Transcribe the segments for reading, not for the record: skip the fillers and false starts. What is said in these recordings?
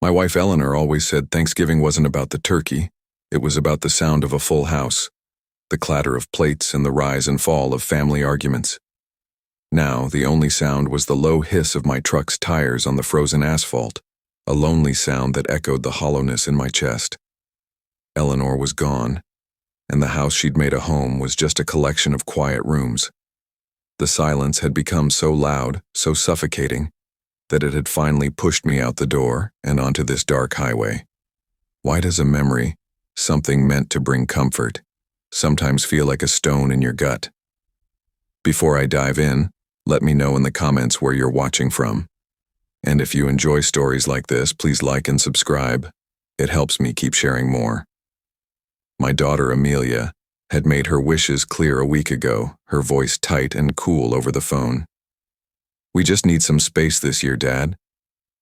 My wife Eleanor always said Thanksgiving wasn't about the turkey, it was about the sound of a full house, the clatter of plates and the rise and fall of family arguments. Now, the only sound was the low hiss of my truck's tires on the frozen asphalt, a lonely sound that echoed the hollowness in my chest. Eleanor was gone, and the house she'd made a home was just a collection of quiet rooms. The silence had become so loud, so suffocating, that it had finally pushed me out the door and onto this dark highway. Why does a memory, something meant to bring comfort, sometimes feel like a stone in your gut? Before I dive in, let me know in the comments where you're watching from. And if you enjoy stories like this, please like and subscribe. It helps me keep sharing more. My daughter Amelia had made her wishes clear a week ago, her voice tight and cool over the phone. "We just need some space this year, Dad.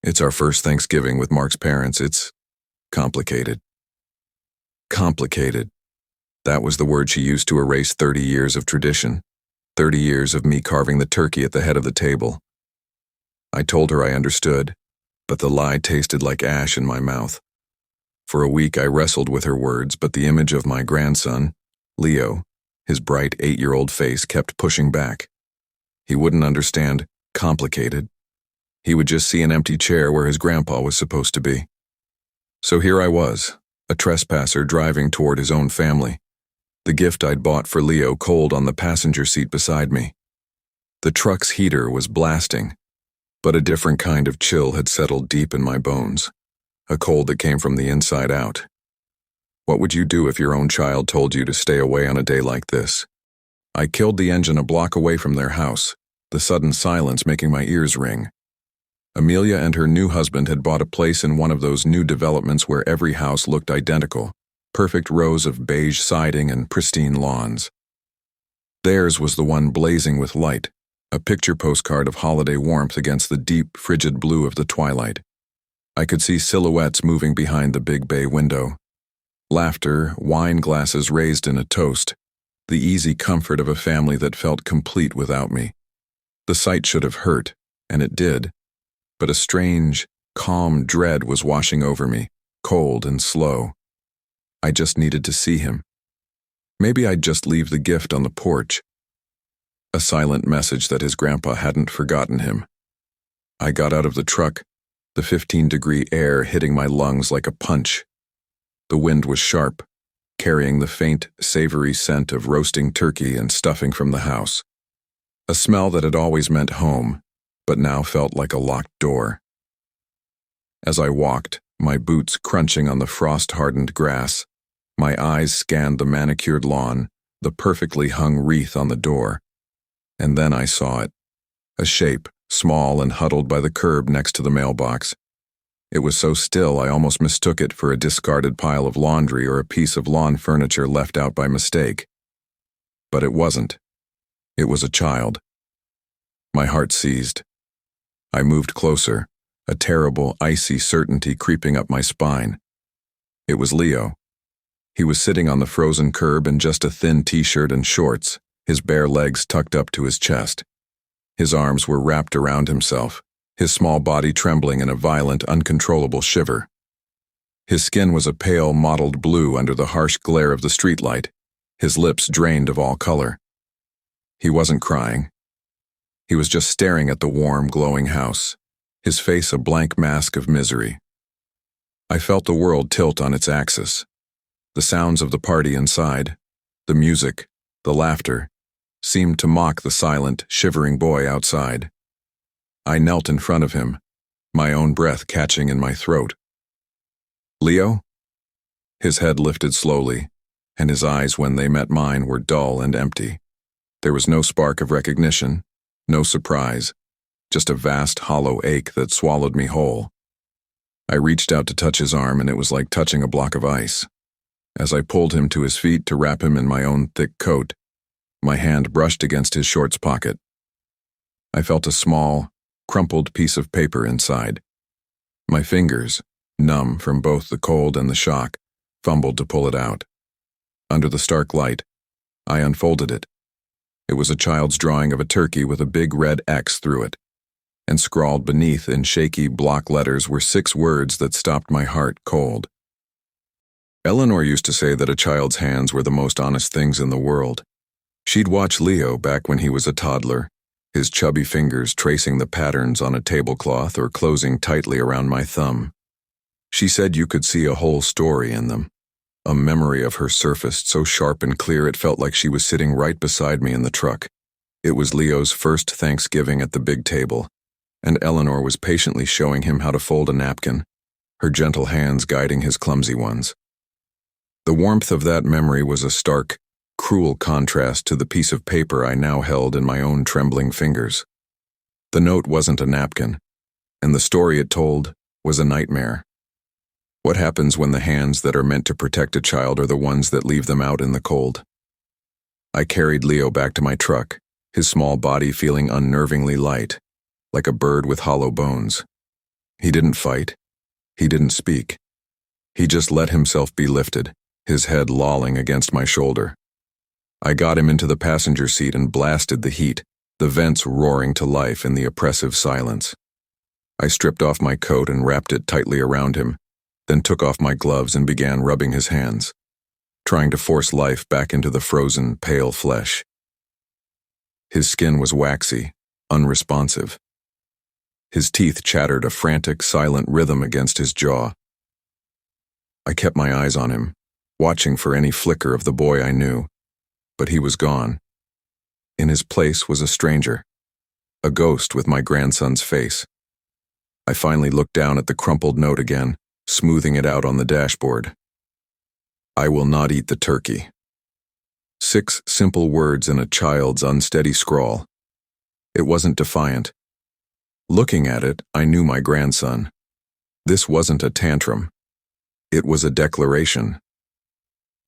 It's our first Thanksgiving with Mark's parents. It's complicated." Complicated. That was the word she used to erase 30 years of tradition, 30 years of me carving the turkey at the head of the table. I told her I understood, but the lie tasted like ash in my mouth. For a week I wrestled with her words, but the image of my grandson, Leo, his bright 8-year-old face kept pushing back. He wouldn't understand complicated. He would just see an empty chair where his grandpa was supposed to be. So here I was, a trespasser driving toward his own family, the gift I'd bought for Leo cold on the passenger seat beside me. The truck's heater was blasting, but a different kind of chill had settled deep in my bones, a cold that came from the inside out. What would you do if your own child told you to stay away on a day like this? I killed the engine a block away from their house, the sudden silence making my ears ring. Amelia and her new husband had bought a place in one of those new developments where every house looked identical, perfect rows of beige siding and pristine lawns. Theirs was the one blazing with light, a picture postcard of holiday warmth against the deep, frigid blue of the twilight. I could see silhouettes moving behind the big bay window. Laughter, wine glasses raised in a toast, the easy comfort of a family that felt complete without me. The sight should have hurt, and it did, but a strange, calm dread was washing over me, cold and slow. I just needed to see him. Maybe I'd just leave the gift on the porch. A silent message that his grandpa hadn't forgotten him. I got out of the truck, the 15-degree air hitting my lungs like a punch. The wind was sharp, carrying the faint, savory scent of roasting turkey and stuffing from the house. A smell that had always meant home, but now felt like a locked door. As I walked, my boots crunching on the frost-hardened grass, my eyes scanned the manicured lawn, the perfectly hung wreath on the door. And then I saw it. A shape, small and huddled by the curb next to the mailbox. It was so still I almost mistook it for a discarded pile of laundry or a piece of lawn furniture left out by mistake. But it wasn't. It was a child. My heart seized. I moved closer, a terrible, icy certainty creeping up my spine. It was Leo. He was sitting on the frozen curb in just a thin t-shirt and shorts, his bare legs tucked up to his chest. His arms were wrapped around himself, his small body trembling in a violent, uncontrollable shiver. His skin was a pale, mottled blue under the harsh glare of the streetlight, his lips drained of all color. He wasn't crying. He was just staring at the warm, glowing house, his face a blank mask of misery. I felt the world tilt on its axis. The sounds of the party inside, the music, the laughter, seemed to mock the silent, shivering boy outside. I knelt in front of him, my own breath catching in my throat. "Leo?" His head lifted slowly, and his eyes, when they met mine, were dull and empty. There was no spark of recognition, no surprise, just a vast, hollow ache that swallowed me whole. I reached out to touch his arm, and it was like touching a block of ice. As I pulled him to his feet to wrap him in my own thick coat, my hand brushed against his shorts pocket. I felt a small, crumpled piece of paper inside. My fingers, numb from both the cold and the shock, fumbled to pull it out. Under the stark light, I unfolded it. It was a child's drawing of a turkey with a big red X through it. and scrawled beneath in shaky block letters were 6 words that stopped my heart cold. Eleanor used to say that a child's hands were the most honest things in the world. She'd watch Leo back when he was a toddler, his chubby fingers tracing the patterns on a tablecloth or closing tightly around my thumb. She said you could see a whole story in them. A memory of her surfaced so sharp and clear it felt like she was sitting right beside me in the truck. It was Leo's first Thanksgiving at the big table, and Eleanor was patiently showing him how to fold a napkin, her gentle hands guiding his clumsy ones. The warmth of that memory was a stark, cruel contrast to the piece of paper I now held in my own trembling fingers. The note wasn't a napkin, and the story it told was a nightmare. What happens when the hands that are meant to protect a child are the ones that leave them out in the cold? I carried Leo back to my truck, his small body feeling unnervingly light, like a bird with hollow bones. He didn't fight. He didn't speak. He just let himself be lifted, his head lolling against my shoulder. I got him into the passenger seat and blasted the heat, the vents roaring to life in the oppressive silence. I stripped off my coat and wrapped it tightly around him, then took off my gloves and began rubbing his hands, trying to force life back into the frozen, pale flesh. His skin was waxy, unresponsive. His teeth chattered a frantic, silent rhythm against his jaw. I kept my eyes on him, watching for any flicker of the boy I knew, but he was gone. In his place was a stranger, a ghost with my grandson's face. I finally looked down at the crumpled note again, smoothing it out on the dashboard. I will not eat the turkey. 6 simple words in a child's unsteady scrawl. It wasn't defiant. Looking at it, I knew my grandson. This wasn't a tantrum. It was a declaration.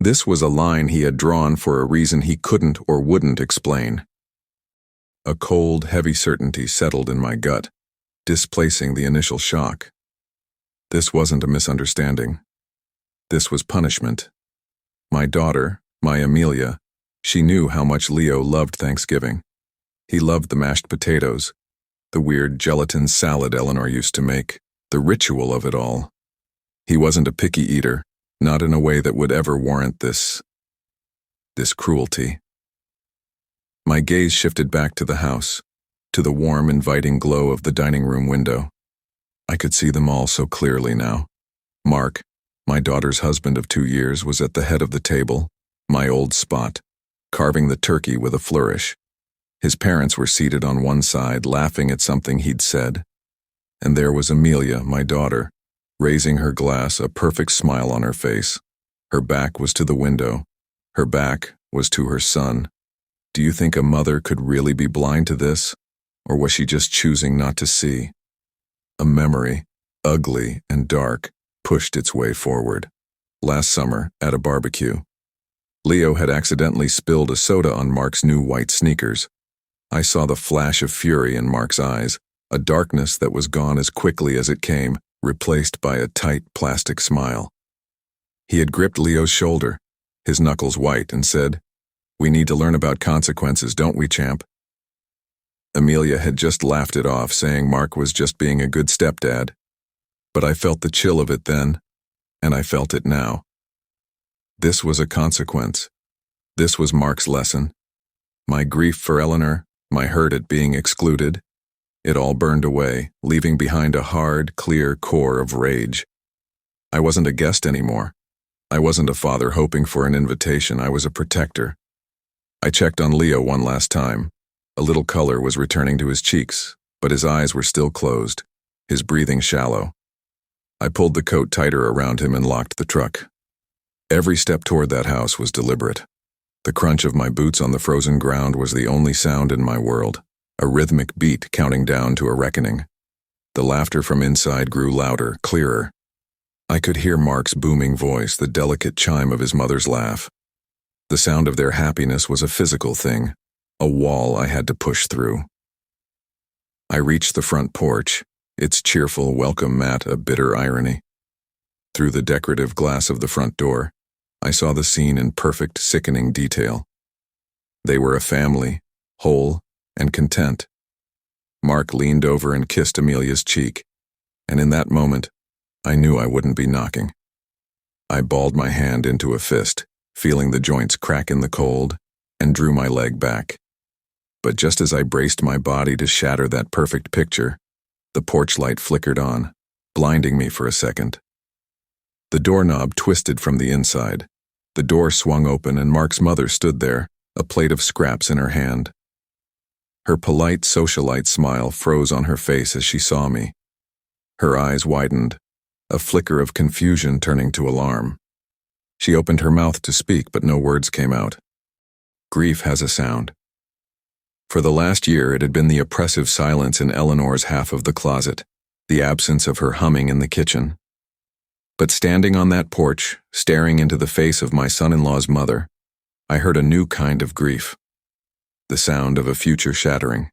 This was a line he had drawn for a reason he couldn't or wouldn't explain. A cold, heavy certainty settled in my gut, displacing the initial shock. This wasn't a misunderstanding. This was punishment. My daughter, my Amelia, she knew how much Leo loved Thanksgiving. He loved the mashed potatoes, the weird gelatin salad Eleanor used to make, the ritual of it all. He wasn't a picky eater, not in a way that would ever warrant this cruelty. My gaze shifted back to the house, to the warm, inviting glow of the dining room window. I could see them all so clearly now. Mark, my daughter's husband of 2 years, was at the head of the table, my old spot, carving the turkey with a flourish. His parents were seated on one side, laughing at something he'd said. And there was Amelia, my daughter, raising her glass, a perfect smile on her face. Her back was to the window. Her back was to her son. Do you think a mother could really be blind to this? Or was she just choosing not to see? A memory, ugly and dark, pushed its way forward. Last summer, at a barbecue, Leo had accidentally spilled a soda on Mark's new white sneakers. I saw the flash of fury in Mark's eyes, a darkness that was gone as quickly as it came, replaced by a tight plastic smile. He had gripped Leo's shoulder, his knuckles white, and said, "We need to learn about consequences, don't we, champ?" Amelia had just laughed it off, saying Mark was just being a good stepdad. But I felt the chill of it then, and I felt it now. This was a consequence. This was Mark's lesson. My grief for Eleanor, my hurt at being excluded, it all burned away, leaving behind a hard, clear core of rage. I wasn't a guest anymore. I wasn't a father hoping for an invitation. I was a protector. I checked on Leo one last time. A little color was returning to his cheeks, but his eyes were still closed, his breathing shallow. I pulled the coat tighter around him and locked the truck. Every step toward that house was deliberate. The crunch of my boots on the frozen ground was the only sound in my world, a rhythmic beat counting down to a reckoning. The laughter from inside grew louder, clearer. I could hear Mark's booming voice, the delicate chime of his mother's laugh. The sound of their happiness was a physical thing, a wall I had to push through. I reached the front porch, its cheerful welcome mat a bitter irony. Through the decorative glass of the front door, I saw the scene in perfect, sickening detail. They were a family, whole and content. Mark leaned over and kissed Amelia's cheek, and in that moment, I knew I wouldn't be knocking. I balled my hand into a fist, feeling the joints crack in the cold, and drew my leg back. But just as I braced my body to shatter that perfect picture, the porch light flickered on, blinding me for a second. The doorknob twisted from the inside. The door swung open and Mark's mother stood there, a plate of scraps in her hand. Her polite socialite smile froze on her face as she saw me. Her eyes widened, a flicker of confusion turning to alarm. She opened her mouth to speak, but no words came out. Grief has a sound. For the last year, it had been the oppressive silence in Eleanor's half of the closet, the absence of her humming in the kitchen. But standing on that porch, staring into the face of my son-in-law's mother, I heard a new kind of grief. The sound of a future shattering.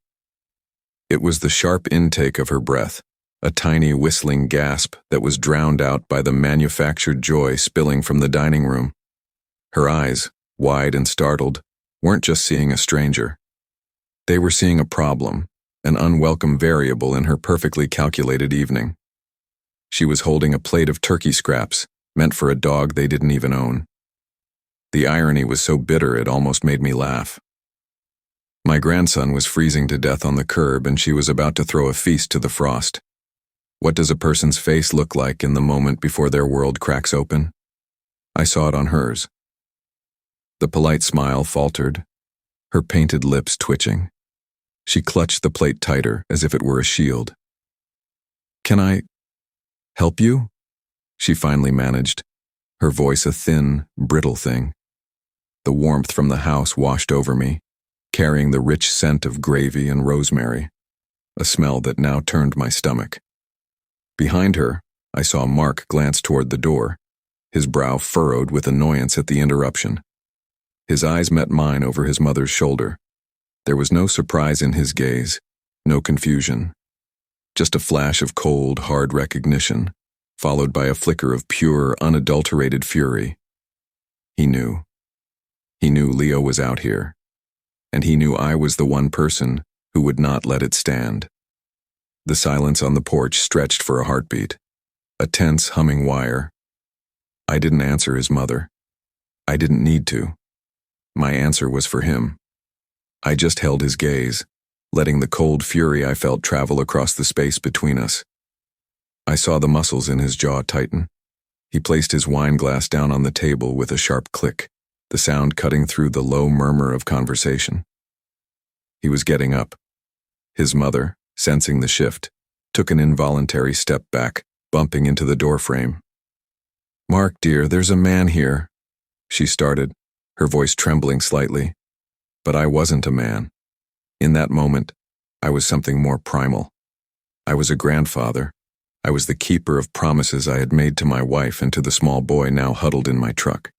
It was the sharp intake of her breath, a tiny whistling gasp that was drowned out by the manufactured joy spilling from the dining room. Her eyes, wide and startled, weren't just seeing a stranger. They were seeing a problem, an unwelcome variable in her perfectly calculated evening. She was holding a plate of turkey scraps, meant for a dog they didn't even own. The irony was so bitter it almost made me laugh. My grandson was freezing to death on the curb and she was about to throw a feast to the frost. What does a person's face look like in the moment before their world cracks open? I saw it on hers. The polite smile faltered, her painted lips twitching. She clutched the plate tighter as if it were a shield. "Can I help you?" she finally managed, her voice a thin, brittle thing. The warmth from the house washed over me, carrying the rich scent of gravy and rosemary, a smell that now turned my stomach. Behind her, I saw Mark glance toward the door, his brow furrowed with annoyance at the interruption. His eyes met mine over his mother's shoulder. There was no surprise in his gaze, no confusion. Just a flash of cold, hard recognition, followed by a flicker of pure, unadulterated fury. He knew. He knew Leo was out here. And he knew I was the one person who would not let it stand. The silence on the porch stretched for a heartbeat, a tense, humming wire. I didn't answer his mother. I didn't need to. My answer was for him. I just held his gaze, letting the cold fury I felt travel across the space between us. I saw the muscles in his jaw tighten. He placed his wine glass down on the table with a sharp click, the sound cutting through the low murmur of conversation. He was getting up. His mother, sensing the shift, took an involuntary step back, bumping into the doorframe. "Mark, dear, there's a man here," she started, her voice trembling slightly. But I wasn't a man. In that moment, I was something more primal. I was a grandfather. I was the keeper of promises I had made to my wife and to the small boy now huddled in my truck.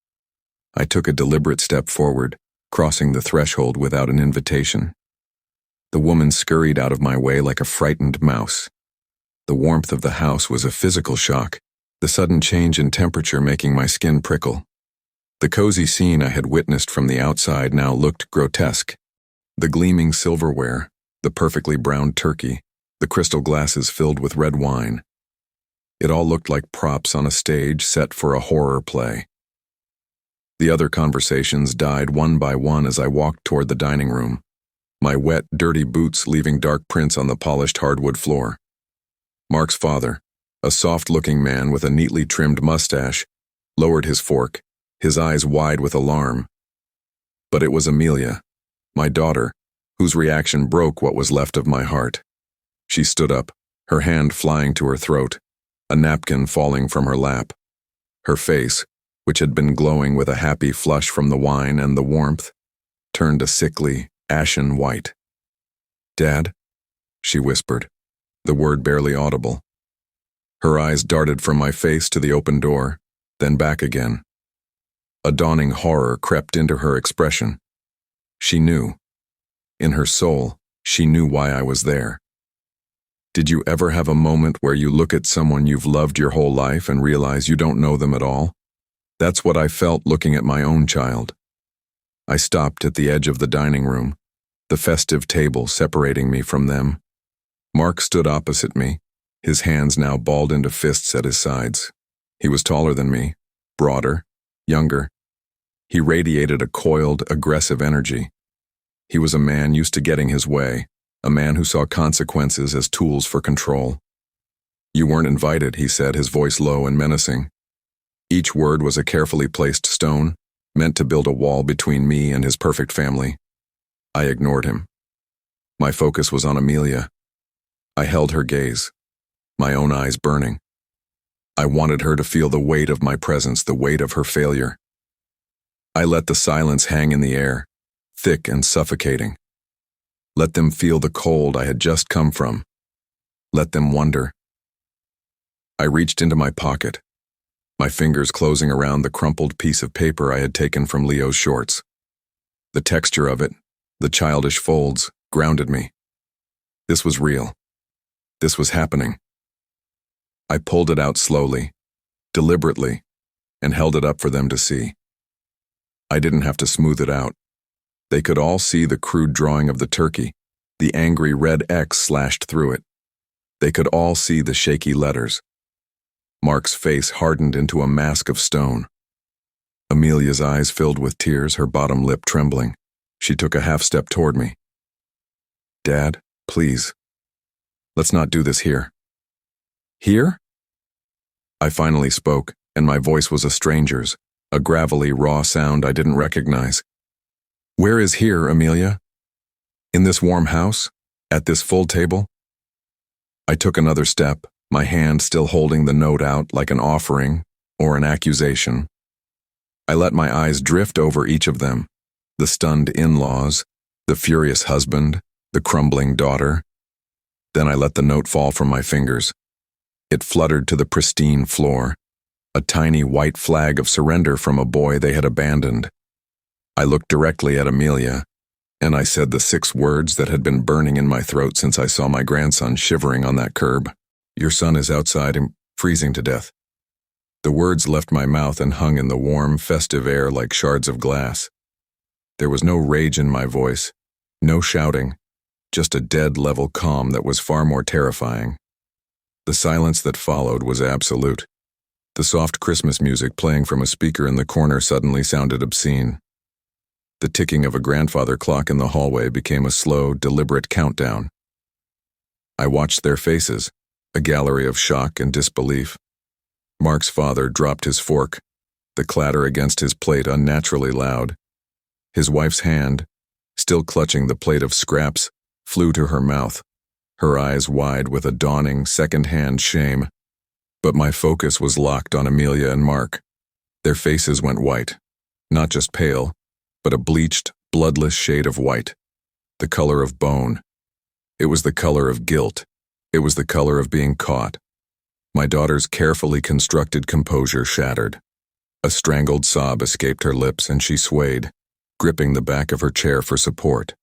I took a deliberate step forward, crossing the threshold without an invitation. The woman scurried out of my way like a frightened mouse. The warmth of the house was a physical shock, the sudden change in temperature making my skin prickle. The cozy scene I had witnessed from the outside now looked grotesque. The gleaming silverware, the perfectly browned turkey, the crystal glasses filled with red wine. It all looked like props on a stage set for a horror play. The other conversations died one by one as I walked toward the dining room, my wet, dirty boots leaving dark prints on the polished hardwood floor. Mark's father, a soft-looking man with a neatly trimmed mustache, lowered his fork, his eyes wide with alarm. But it was Amelia, my daughter, whose reaction broke what was left of my heart. She stood up, her hand flying to her throat, a napkin falling from her lap. Her face, which had been glowing with a happy flush from the wine and the warmth, turned a sickly, ashen white. "Dad?" she whispered, the word barely audible. Her eyes darted from my face to the open door, then back again. A dawning horror crept into her expression. She knew. In her soul, she knew why I was there. Did you ever have a moment where you look at someone you've loved your whole life and realize you don't know them at all? That's what I felt looking at my own child. I stopped at the edge of the dining room, the festive table separating me from them. Mark stood opposite me, his hands now balled into fists at his sides. He was taller than me, broader, younger. He radiated a coiled, aggressive energy. He was a man used to getting his way, a man who saw consequences as tools for control. "You weren't invited," he said, his voice low and menacing. Each word was a carefully placed stone, meant to build a wall between me and his perfect family. I ignored him. My focus was on Amelia. I held her gaze, my own eyes burning. I wanted her to feel the weight of my presence, the weight of her failure. I let the silence hang in the air, thick and suffocating. Let them feel the cold I had just come from. Let them wonder. I reached into my pocket, my fingers closing around the crumpled piece of paper I had taken from Leo's shorts. The texture of it, the childish folds, grounded me. This was real. This was happening. I pulled it out slowly, deliberately, and held it up for them to see. I didn't have to smooth it out. They could all see the crude drawing of the turkey, the angry red X slashed through it. They could all see the shaky letters. Mark's face hardened into a mask of stone. Amelia's eyes filled with tears, her bottom lip trembling. She took a half step toward me. "Dad, please. Let's not do this here." "Here?" I finally spoke, and my voice was a stranger's, a gravelly, raw sound I didn't recognize. "Where is here, Amelia? In this warm house? At this full table?" I took another step, my hand still holding the note out like an offering or an accusation. I let my eyes drift over each of them, the stunned in-laws, the furious husband, the crumbling daughter. Then I let the note fall from my fingers. It fluttered to the pristine floor, a tiny white flag of surrender from a boy they had abandoned. I looked directly at Amelia, and I said the 6 words that had been burning in my throat since I saw my grandson shivering on that curb. "Your son is outside and freezing to death." The words left my mouth and hung in the warm, festive air like shards of glass. There was no rage in my voice, no shouting, just a dead level calm that was far more terrifying. The silence that followed was absolute. The soft Christmas music playing from a speaker in the corner suddenly sounded obscene. The ticking of a grandfather clock in the hallway became a slow, deliberate countdown. I watched their faces, a gallery of shock and disbelief. Mark's father dropped his fork, the clatter against his plate unnaturally loud. His wife's hand, still clutching the plate of scraps, flew to her mouth, her eyes wide with a dawning, second-hand shame. But my focus was locked on Amelia and Mark. Their faces went white, not just pale, but a bleached, bloodless shade of white, the color of bone. It was the color of guilt. It was the color of being caught. My daughter's carefully constructed composure shattered. A strangled sob escaped her lips and she swayed, gripping the back of her chair for support.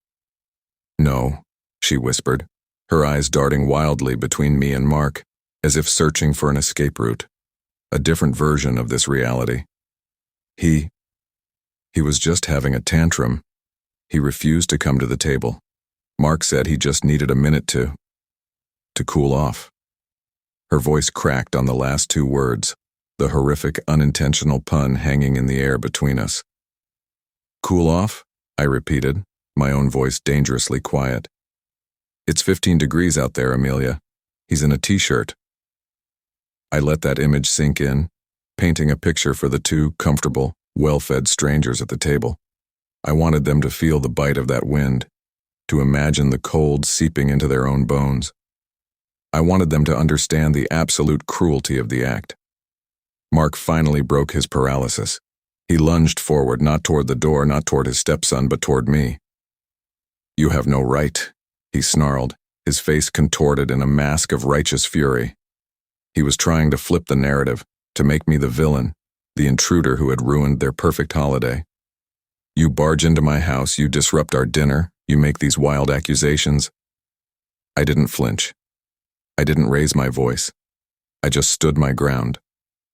"No," she whispered, her eyes darting wildly between me and Mark, as if searching for an escape route, a different version of this reality. He was just having a tantrum. He refused to come to the table. Mark said he just needed a minute to cool off. Her voice cracked on the last 2 words, the horrific unintentional pun hanging in the air between us. "Cool off?" I repeated, my own voice dangerously quiet. "It's 15 degrees out there, Amelia. He's in a t-shirt." I let that image sink in, painting a picture for the 2 comfortable, well-fed strangers at the table. I wanted them to feel the bite of that wind, to imagine the cold seeping into their own bones. I wanted them to understand the absolute cruelty of the act. Mark finally broke his paralysis. He lunged forward, not toward the door, not toward his stepson, but toward me. "You have no right," he snarled, his face contorted in a mask of righteous fury. He was trying to flip the narrative, to make me the villain, the intruder who had ruined their perfect holiday. "You barge into my house, you disrupt our dinner, you make these wild accusations." I didn't flinch. I didn't raise my voice. I just stood my ground,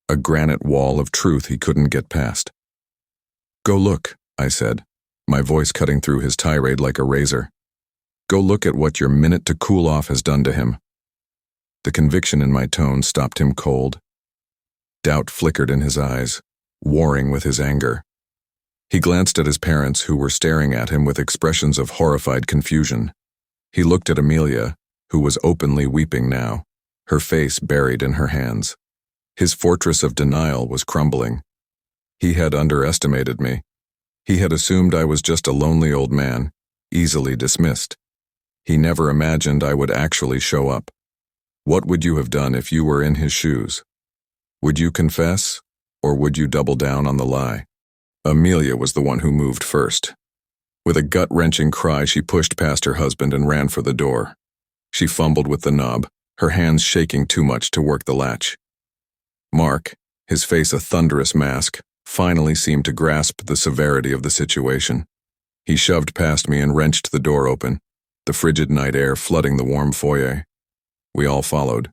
a granite wall of truth he couldn't get past. "Go look," I said, my voice cutting through his tirade like a razor. Go look at what your minute to cool off has done to him." The conviction in my tone stopped him cold. Doubt flickered in his eyes, warring with his anger. He glanced at his parents, who were staring at him with expressions of horrified confusion. He looked at Amelia, who was openly weeping now, her face buried in her hands. His fortress of denial was crumbling. He had underestimated me. He had assumed I was just a lonely old man, easily dismissed. He never imagined I would actually show up. What would you have done if you were in his shoes? Would you confess, or would you double down on the lie? Amelia was the one who moved first. With a gut-wrenching cry, she pushed past her husband and ran for the door. She fumbled with the knob, her hands shaking too much to work the latch. Mark, his face a thunderous mask, finally seemed to grasp the severity of the situation. He shoved past me and wrenched the door open, the frigid night air flooding the warm foyer. We all followed,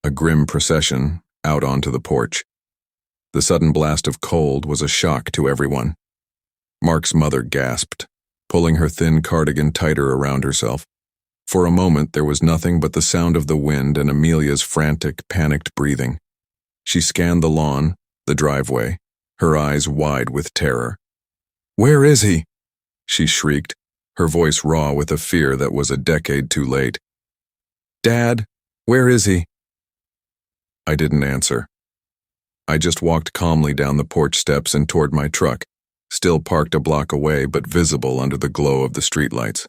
a grim procession, out onto the porch. The sudden blast of cold was a shock to everyone. Mark's mother gasped, pulling her thin cardigan tighter around herself. For a moment there was nothing but the sound of the wind and Amelia's frantic, panicked breathing. She scanned the lawn, the driveway, her eyes wide with terror. "Where is he?" she shrieked, her voice raw with a fear that was a decade too late. "Dad, where is he?" I didn't answer. I just walked calmly down the porch steps and toward my truck, still parked a block away but visible under the glow of the streetlights.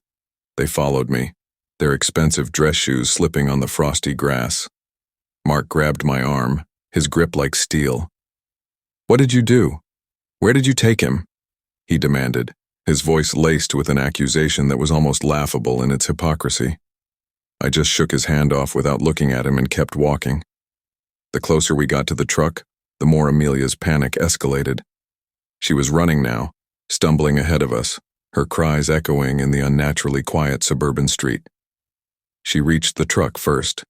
They followed me, their expensive dress shoes slipping on the frosty grass. Mark grabbed my arm, his grip like steel. "What did you do? Where did you take him?" he demanded, his voice laced with an accusation that was almost laughable in its hypocrisy. I just shook his hand off without looking at him and kept walking. The closer we got to the truck, the more Amelia's panic escalated. She was running now, stumbling ahead of us, her cries echoing in the unnaturally quiet suburban street. She reached the truck first.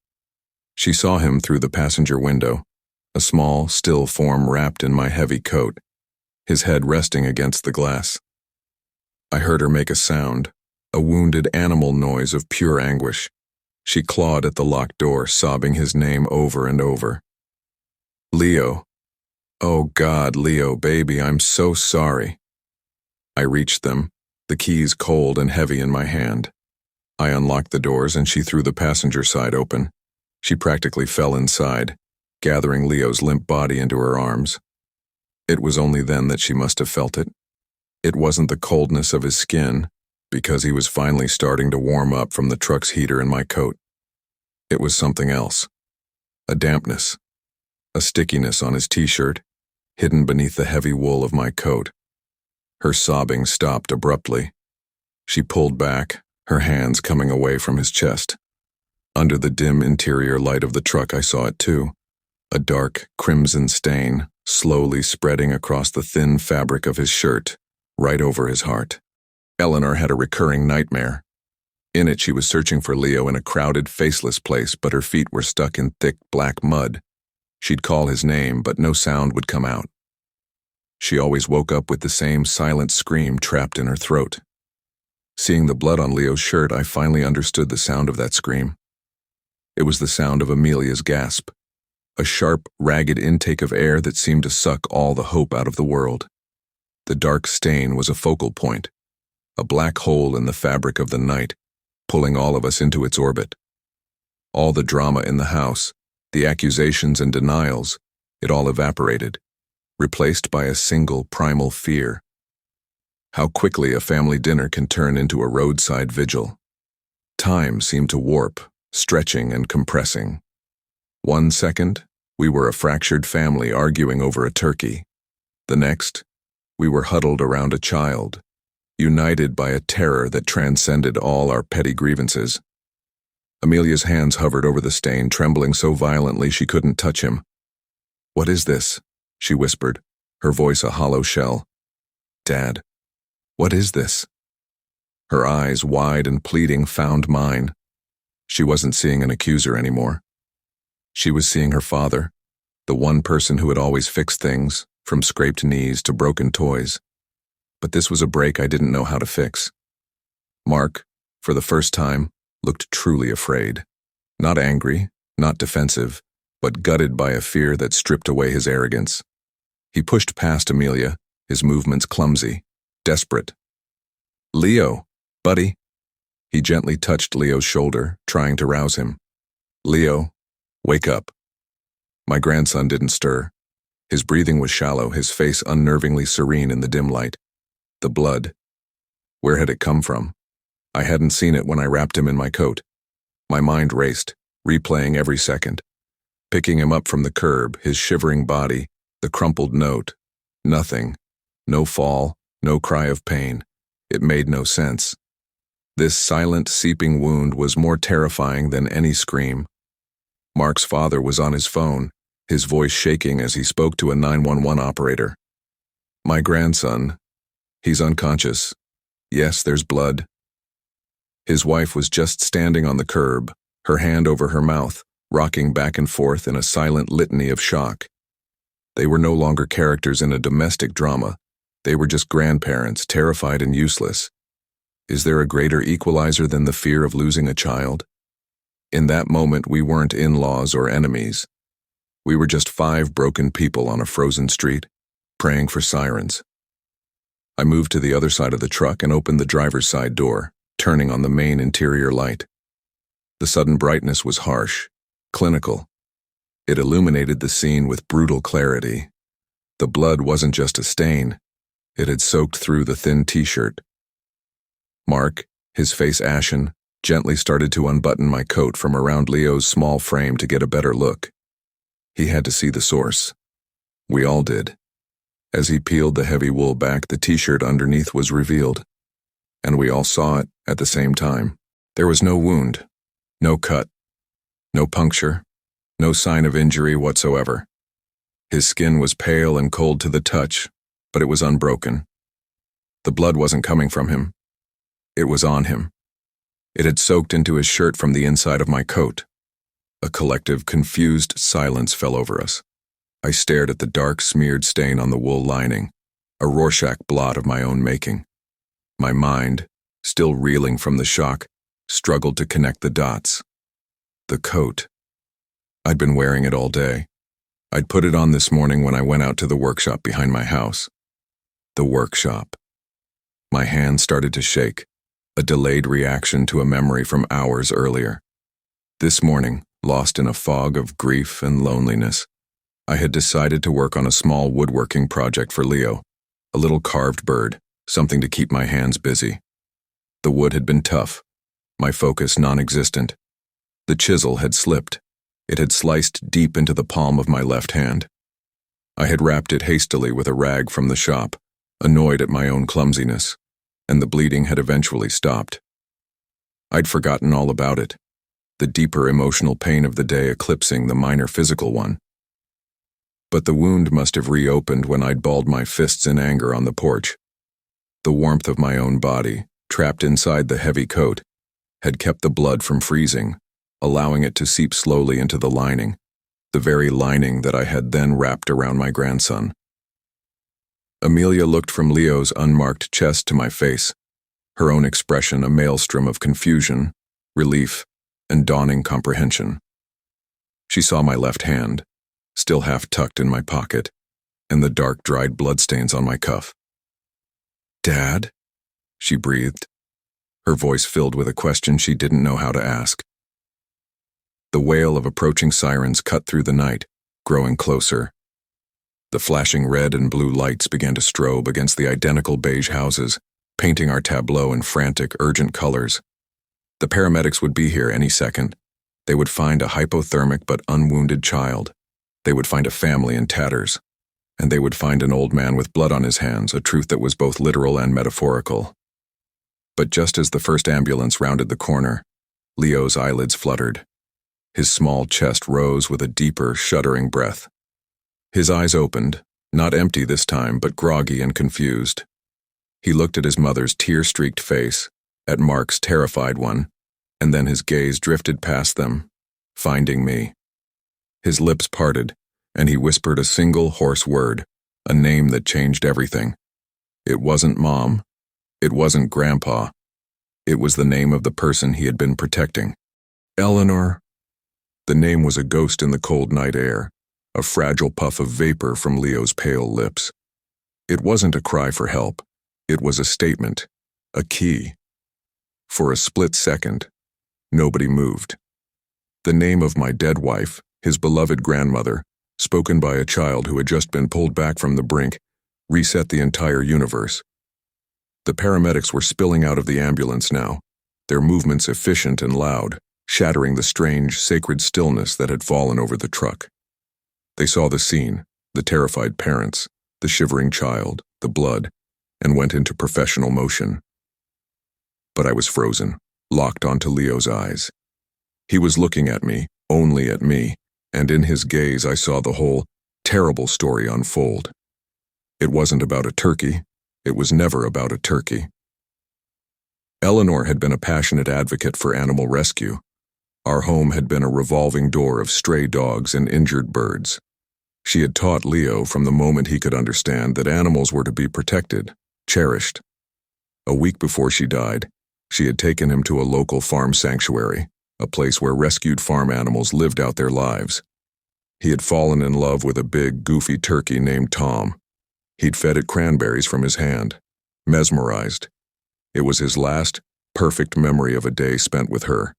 She saw him through the passenger window, a small, still form wrapped in my heavy coat, his head resting against the glass. I heard her make a sound, a wounded animal noise of pure anguish. She clawed at the locked door, sobbing his name over and over. "Leo. Oh God, Leo, baby, I'm so sorry." I reached them, the keys cold and heavy in my hand. I unlocked the doors and she threw the passenger side open. She practically fell inside, gathering Leo's limp body into her arms. It was only then that she must have felt it. It wasn't the coldness of his skin, because he was finally starting to warm up from the truck's heater in my coat. It was something else. A dampness, a stickiness on his t-shirt, hidden beneath the heavy wool of my coat. Her sobbing stopped abruptly. She pulled back, her hands coming away from his chest. Under the dim interior light of the truck I saw it too, a dark crimson stain slowly spreading across the thin fabric of his shirt, right over his heart. Eleanor had a recurring nightmare. In it she was searching for Leo in a crowded, faceless place, but her feet were stuck in thick black mud. She'd call his name, but no sound would come out. She always woke up with the same silent scream trapped in her throat. Seeing the blood on Leo's shirt, I finally understood the sound of that scream. It was the sound of Amelia's gasp, a sharp, ragged intake of air that seemed to suck all the hope out of the world. The dark stain was a focal point, a black hole in the fabric of the night, pulling all of us into its orbit. All the drama in the house, the accusations and denials, it all evaporated, replaced by a single primal fear. How quickly a family dinner can turn into a roadside vigil. Time seemed to warp, stretching and compressing. 1 second, we were a fractured family arguing over a turkey. The next, we were huddled around a child, united by a terror that transcended all our petty grievances. Amelia's hands hovered over the stain, trembling so violently she couldn't touch him. "What is this?" she whispered, her voice a hollow shell. "Dad, what is this?" Her eyes, wide and pleading, found mine. She wasn't seeing an accuser anymore. She was seeing her father, the one person who had always fixed things, from scraped knees to broken toys. But this was a break I didn't know how to fix. Mark, for the first time, looked truly afraid. Not angry, not defensive, but gutted by a fear that stripped away his arrogance. He pushed past Amelia, his movements clumsy, desperate. "Leo, buddy." He gently touched Leo's shoulder, trying to rouse him. "Leo, wake up." My grandson didn't stir. His breathing was shallow, his face unnervingly serene in the dim light. The blood. Where had it come from? I hadn't seen it when I wrapped him in my coat. My mind raced, replaying every second. Picking him up from the curb, his shivering body, the crumpled note. Nothing. No fall, no cry of pain. It made no sense. This silent, seeping wound was more terrifying than any scream. Mark's father was on his phone, his voice shaking as he spoke to a 911 operator. "My grandson. He's unconscious. Yes, there's blood." His wife was just standing on the curb, her hand over her mouth, rocking back and forth in a silent litany of shock. They were no longer characters in a domestic drama. They were just grandparents, terrified and useless. Is there a greater equalizer than the fear of losing a child? In that moment, we weren't in-laws or enemies. We were just 5 broken people on a frozen street, praying for sirens. I moved to the other side of the truck and opened the driver's side door, turning on the main interior light. The sudden brightness was harsh, clinical. It illuminated the scene with brutal clarity. The blood wasn't just a stain. It had soaked through the thin t-shirt. Mark, his face ashen, gently started to unbutton my coat from around Leo's small frame to get a better look. He had to see the source. We all did. As he peeled the heavy wool back, the t-shirt underneath was revealed. And we all saw it at the same time. There was no wound, no cut, no puncture, no sign of injury whatsoever. His skin was pale and cold to the touch, but it was unbroken. The blood wasn't coming from him. It was on him. It had soaked into his shirt from the inside of my coat. A collective, confused silence fell over us. I stared at the dark, smeared stain on the wool lining, a Rorschach blot of my own making. My mind, still reeling from the shock, struggled to connect the dots. The coat. I'd been wearing it all day. I'd put it on this morning when I went out to the workshop behind my house. The workshop. My hand started to shake, a delayed reaction to a memory from hours earlier. This morning, lost in a fog of grief and loneliness, I had decided to work on a small woodworking project for Leo, a little carved bird, something to keep my hands busy. The wood had been tough, my focus non-existent. The chisel had slipped. It had sliced deep into the palm of my left hand. I had wrapped it hastily with a rag from the shop, annoyed at my own clumsiness, and the bleeding had eventually stopped. I'd forgotten all about it, the deeper emotional pain of the day eclipsing the minor physical one. But the wound must have reopened when I'd balled my fists in anger on the porch. The warmth of my own body, trapped inside the heavy coat, had kept the blood from freezing, allowing it to seep slowly into the lining, the very lining that I had then wrapped around my grandson. Amelia looked from Leo's unmarked chest to my face, her own expression a maelstrom of confusion, relief, and dawning comprehension. She saw my left hand, still half tucked in my pocket, and the dark, dried bloodstains on my cuff. "Dad?" she breathed, her voice filled with a question she didn't know how to ask. The wail of approaching sirens cut through the night, growing closer. The flashing red and blue lights began to strobe against the identical beige houses, painting our tableau in frantic, urgent colors. The paramedics would be here any second. They would find a hypothermic but unwounded child. They would find a family in tatters. And they would find an old man with blood on his hands, a truth that was both literal and metaphorical. But just as the first ambulance rounded the corner, Leo's eyelids fluttered. His small chest rose with a deeper, shuddering breath. His eyes opened, not empty this time, but groggy and confused. He looked at his mother's tear-streaked face, at Mark's terrified one, and then his gaze drifted past them, finding me. His lips parted, and he whispered a single hoarse word, a name that changed everything. It wasn't Mom. It wasn't Grandpa. It was the name of the person he had been protecting. Eleanor. The name was a ghost in the cold night air, a fragile puff of vapor from Leo's pale lips. It wasn't a cry for help. It was a statement, a key. For a split second, nobody moved. The name of my dead wife, his beloved grandmother, spoken by a child who had just been pulled back from the brink, reset the entire universe. The paramedics were spilling out of the ambulance now, their movements efficient and loud, shattering the strange, sacred stillness that had fallen over the truck. They saw the scene, the terrified parents, the shivering child, the blood, and went into professional motion. But I was frozen, locked onto Leo's eyes. He was looking at me, only at me, and in his gaze I saw the whole, terrible story unfold. It wasn't about a turkey. It was never about a turkey. Eleanor had been a passionate advocate for animal rescue. Our home had been a revolving door of stray dogs and injured birds. She had taught Leo from the moment he could understand that animals were to be protected, cherished. A week before she died, she had taken him to a local farm sanctuary, a place where rescued farm animals lived out their lives. He had fallen in love with a big, goofy turkey named Tom. He'd fed it cranberries from his hand, mesmerized. It was his last, perfect memory of a day spent with her.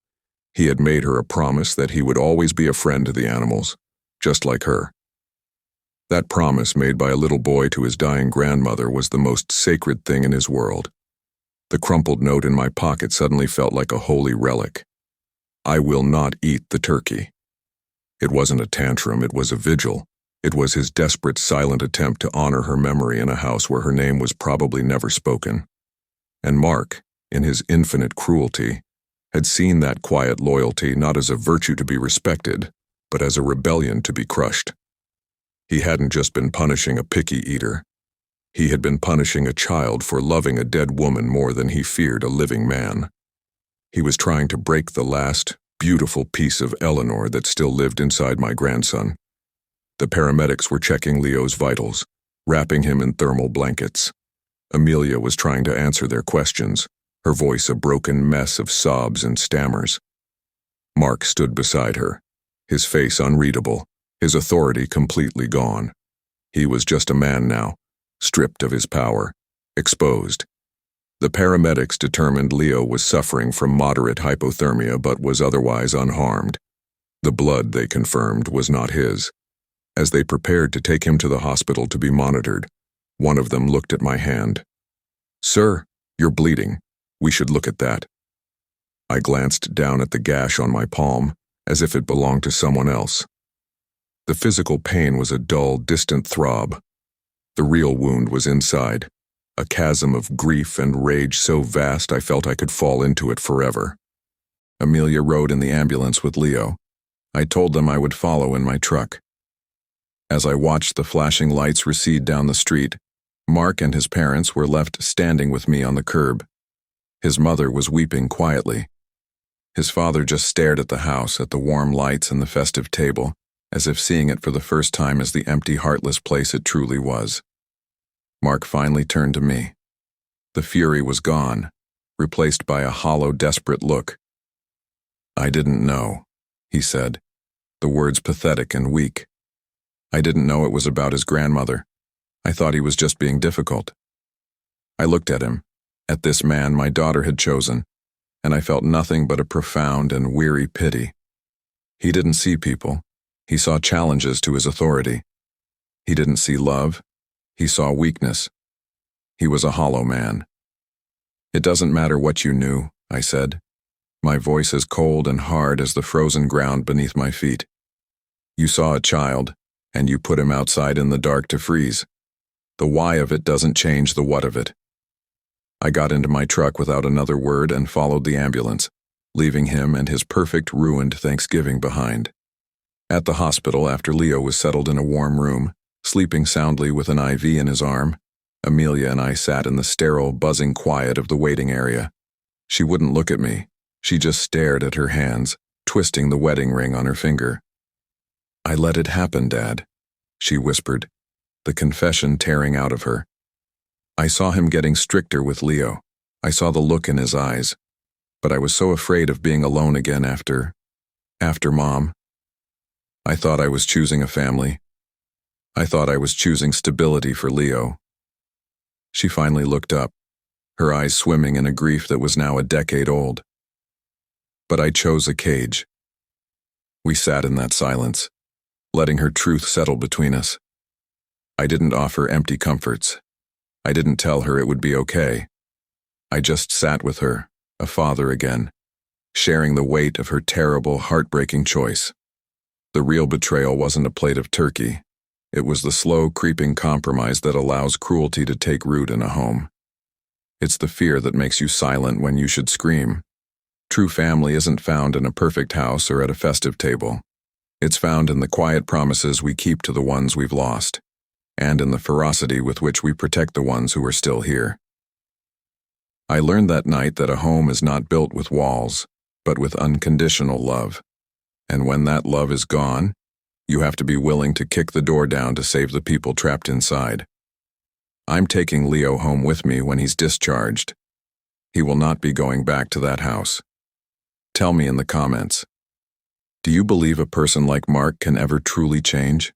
He had made her a promise that he would always be a friend to the animals, just like her. That promise made by a little boy to his dying grandmother was the most sacred thing in his world. The crumpled note in my pocket suddenly felt like a holy relic. I will not eat the turkey. It wasn't a tantrum, it was a vigil. It was his desperate, silent attempt to honor her memory in a house where her name was probably never spoken. And Mark, in his infinite cruelty, had seen that quiet loyalty not as a virtue to be respected, but as a rebellion to be crushed. He hadn't just been punishing a picky eater. He had been punishing a child for loving a dead woman more than he feared a living man. He was trying to break the last, beautiful piece of Eleanor that still lived inside my grandson. The paramedics were checking Leo's vitals, wrapping him in thermal blankets. Amelia was trying to answer their questions, her voice a broken mess of sobs and stammers. Mark stood beside her, his face unreadable, his authority completely gone. He was just a man now, stripped of his power, exposed. The paramedics determined Leo was suffering from moderate hypothermia but was otherwise unharmed. The blood, they confirmed, was not his. As they prepared to take him to the hospital to be monitored, one of them looked at my hand. "Sir, you're bleeding. We should look at that." I glanced down at the gash on my palm, as if it belonged to someone else. The physical pain was a dull, distant throb. The real wound was inside, a chasm of grief and rage so vast I felt I could fall into it forever. Amelia rode in the ambulance with Leo. I told them I would follow in my truck. As I watched the flashing lights recede down the street, Mark and his parents were left standing with me on the curb. His mother was weeping quietly. His father just stared at the house, at the warm lights and the festive table, as if seeing it for the first time as the empty, heartless place it truly was. Mark finally turned to me. The fury was gone, replaced by a hollow, desperate look. "I didn't know," he said, the words pathetic and weak. "I didn't know it was about his grandmother. I thought he was just being difficult." I looked at him, at this man my daughter had chosen, and I felt nothing but a profound and weary pity. He didn't see people. He saw challenges to his authority. He didn't see love. He saw weakness. He was a hollow man. "It doesn't matter what you knew," I said, my voice as cold and hard as the frozen ground beneath my feet. "You saw a child, and you put him outside in the dark to freeze. The why of it doesn't change the what of it." I got into my truck without another word and followed the ambulance, leaving him and his perfect, ruined Thanksgiving behind. At the hospital, after Leo was settled in a warm room, sleeping soundly with an IV in his arm, Amelia and I sat in the sterile, buzzing quiet of the waiting area. She wouldn't look at me. She just stared at her hands, twisting the wedding ring on her finger. "I let it happen, Dad," she whispered, the confession tearing out of her. I saw him getting stricter with Leo. I saw the look in his eyes, But I was so afraid of being alone again after Mom. I thought I was choosing a family. I thought I was choosing stability for Leo. She finally looked up, her eyes swimming in a grief that was now a decade old. But I chose a cage. We sat in that silence, letting her truth settle between us. I didn't offer empty comforts. I didn't tell her it would be okay. I just sat with her, a father again, sharing the weight of her terrible, heartbreaking choice. The real betrayal wasn't a plate of turkey. It was the slow, creeping compromise that allows cruelty to take root in a home. It's the fear that makes you silent when you should scream. True family isn't found in a perfect house or at a festive table. It's found in the quiet promises we keep to the ones we've lost, and in the ferocity with which we protect the ones who are still here. I learned that night that a home is not built with walls, but with unconditional love. And when that love is gone, you have to be willing to kick the door down to save the people trapped inside. I'm taking Leo home with me when he's discharged. He will not be going back to that house. Tell me in the comments, do you believe a person like Mark can ever truly change?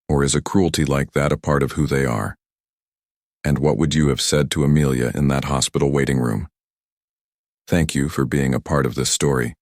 Or is a cruelty like that a part of who they are? And what would you have said to Amelia in that hospital waiting room? Thank you for being a part of this story.